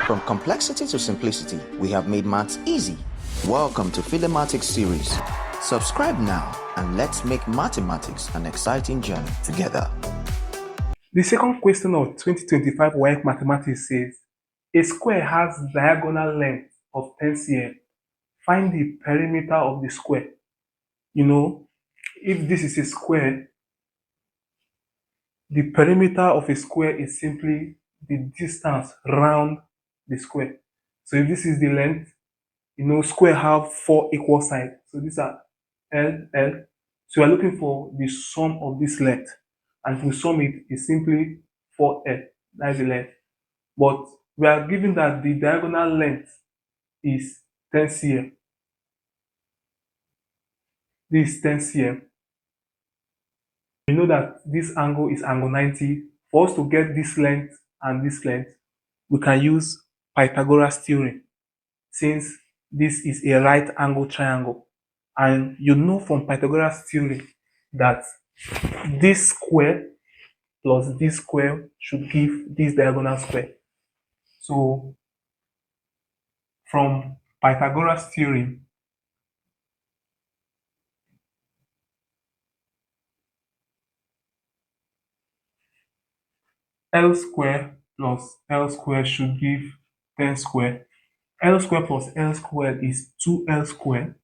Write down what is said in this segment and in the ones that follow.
From complexity to simplicity, we have made maths easy. Welcome to Philemathics series. Subscribe now and let's make mathematics an exciting journey together. The second question of 2025 WAEC Mathematics says, a square has diagonal length of 10 cm. Find the perimeter of the square. If this is a square, the perimeter of a square is simply the distance round the square. So if this is the length, square have 4 equal sides. So these are L, L. So we are looking for the sum of this length. And if we sum it, it's simply 4L. That's the length. But we are given that the diagonal length is 10 cm. This is 10 cm. We know that this angle is angle 90. For us to get this length and this length, we can use Pythagoras theorem, since this is a right angle triangle. And you know from Pythagoras theorem that this square plus this square should give this diagonal square. So from Pythagoras theorem, L square plus L square should give 10 square. L square plus L square is 2L square.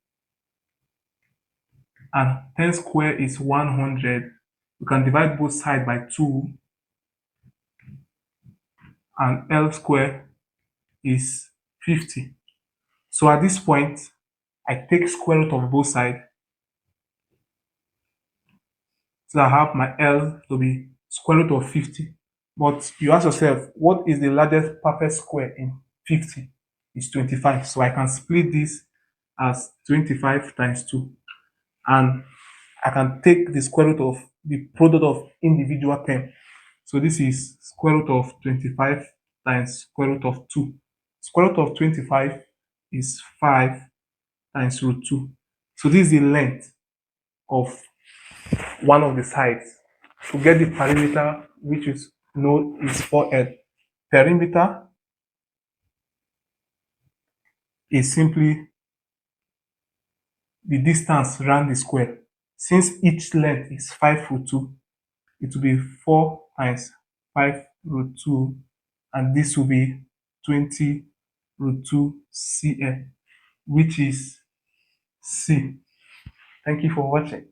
And 10 square is 100. We can divide both sides by 2. And L square is 50. So at this point, I take square root of both sides. So I have my L to be square root of 50. But you ask yourself, what is the largest perfect square in 50? It's 25. So I can split this as 25 times 2. And I can take the square root of the product of individual term. So this is square root of 25 times square root of 2. Square root of 25 is 5 times root 2. So this is the length of one of the sides. To get the perimeter, which is known is 4L. Perimeter is simply the distance around the square. Since each length is 5 root 2, it will be 4 times 5 root 2, and this will be 20 root 2 cm, which is C. Thank you for watching.